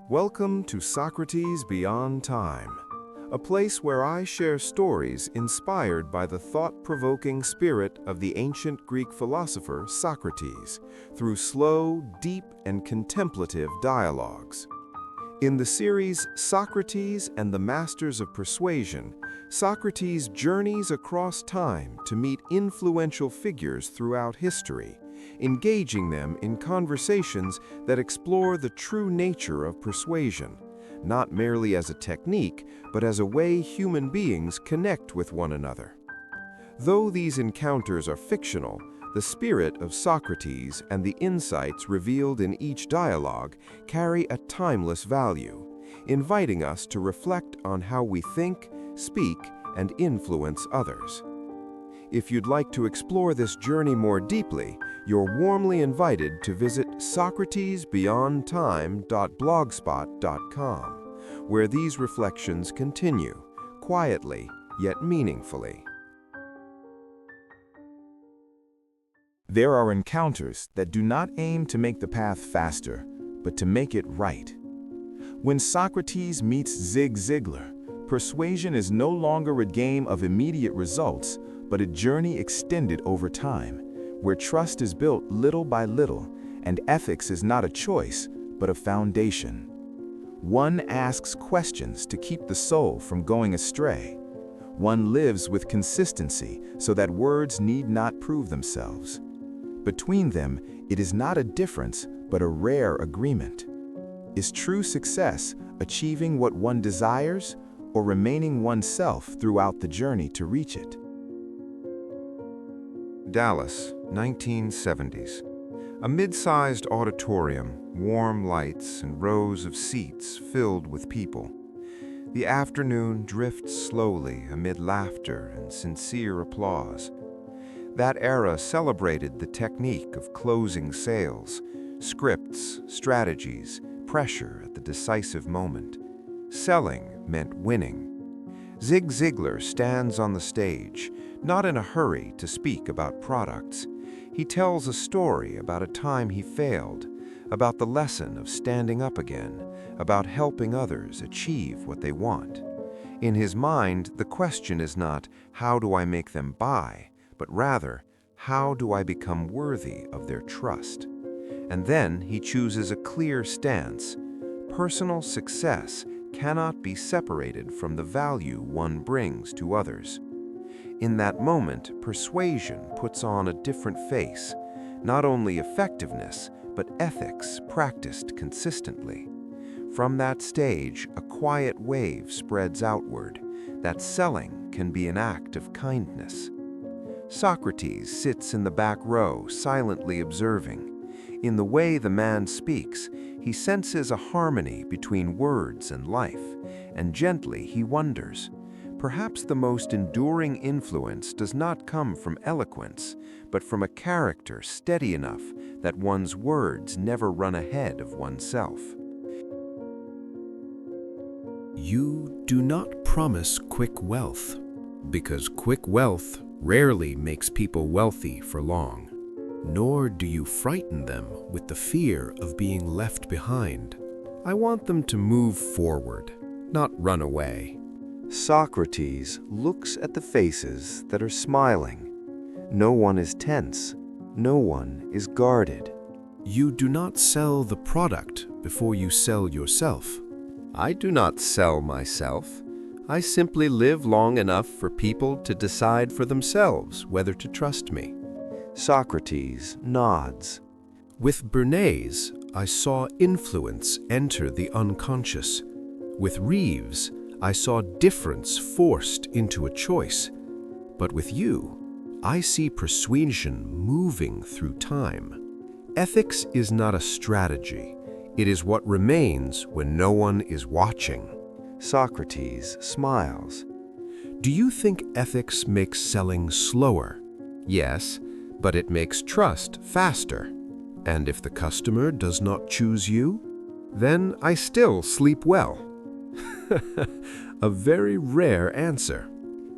Welcome to Socrates Beyond Time, a place where I share stories inspired by the thought-provoking spirit of the ancient Greek philosopher Socrates through slow, deep, and contemplative dialogues. In the series Socrates and the Masters of Persuasion, Socrates journeys across time to meet influential figures throughout history, engaging them in conversations that explore the true nature of persuasion, not merely as a technique, but as a way human beings connect with one another. Though these encounters are fictional, the spirit of Socrates and the insights revealed in each dialogue carry a timeless value, inviting us to reflect on how we think, speak, and influence others. If you'd like to explore this journey more deeply, you're warmly invited to visit socratesbeyondtime.blogspot.com, where these reflections continue, quietly yet meaningfully. There are encounters that do not aim to make the path faster, but to make it right. When Socrates meets Zig Ziglar, persuasion is no longer a game of immediate results, but a journey extended over time, where trust is built little by little, and ethics is not a choice, but a foundation. One asks questions to keep the soul from going astray. One lives with consistency so that words need not prove themselves. Between them, it is not a difference, but a rare agreement. Is true success achieving what one desires, or remaining oneself throughout the journey to reach it? Dallas, 1970s. A mid-sized auditorium, warm lights and rows of seats filled with people. The afternoon drifts slowly amid laughter and sincere applause. That era celebrated the technique of closing sales, scripts, strategies, pressure at the decisive moment. Selling meant winning. Zig Ziglar stands on the stage, not in a hurry to speak about products. He tells a story about a time he failed, about the lesson of standing up again, about helping others achieve what they want. In his mind, the question is not, how do I make them buy, but rather, how do I become worthy of their trust? And then he chooses a clear stance. Personal success cannot be separated from the value one brings to others. In that moment, persuasion puts on a different face, not only effectiveness, but ethics practiced consistently. From that stage, a quiet wave spreads outward, that selling can be an act of kindness. Socrates sits in the back row, silently observing. In the way the man speaks, he senses a harmony between words and life, and gently he wonders. Perhaps the most enduring influence does not come from eloquence, but from a character steady enough that one's words never run ahead of oneself. You do not promise quick wealth, because quick wealth rarely makes people wealthy for long. Nor do you frighten them with the fear of being left behind. I want them to move forward, not run away. Socrates looks at the faces that are smiling. No one is tense. No one is guarded. You do not sell the product before you sell yourself. I do not sell myself. I simply live long enough for people to decide for themselves whether to trust me. Socrates nods. With Bernays, I saw influence enter the unconscious. With Reeves, I saw difference forced into a choice. But with you, I see persuasion moving through time. Ethics is not a strategy. It is what remains when no one is watching. Socrates smiles. Do you think ethics makes selling slower? Yes, but it makes trust faster. And if the customer does not choose you? Then I still sleep well. A very rare answer.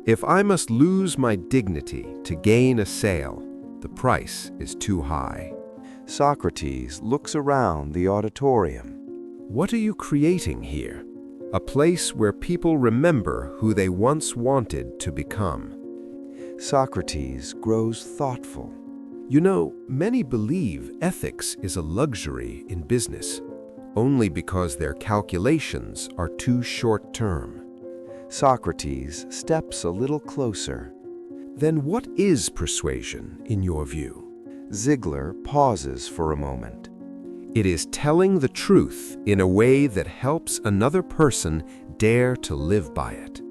If I must lose my dignity to gain a sale, the price is too high. Socrates looks around the auditorium. What are you creating here? A place where people remember who they once wanted to become. Socrates grows thoughtful. You know, many believe ethics is a luxury in business, only because their calculations are too short-term. Socrates steps a little closer. Then what is persuasion, in your view? Ziglar pauses for a moment. It is telling the truth in a way that helps another person dare to live by it.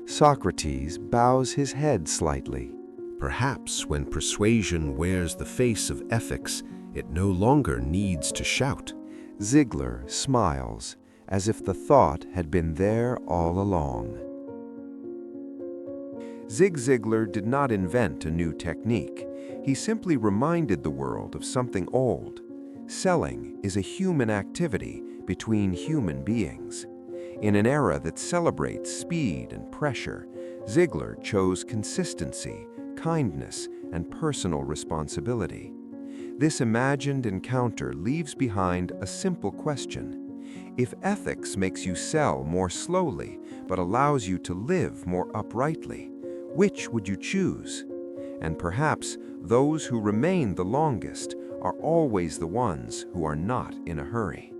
Socrates bows his head slightly. Perhaps when persuasion wears the face of ethics, it no longer needs to shout. Ziglar smiles, as if the thought had been there all along. Zig Ziglar did not invent a new technique. He simply reminded the world of something old. Selling is a human activity between human beings. In an era that celebrates speed and pressure, Ziglar chose consistency, kindness, and personal responsibility. This imagined encounter leaves behind a simple question. If ethics makes you sell more slowly but allows you to live more uprightly, which would you choose? And perhaps those who remain the longest are always the ones who are not in a hurry.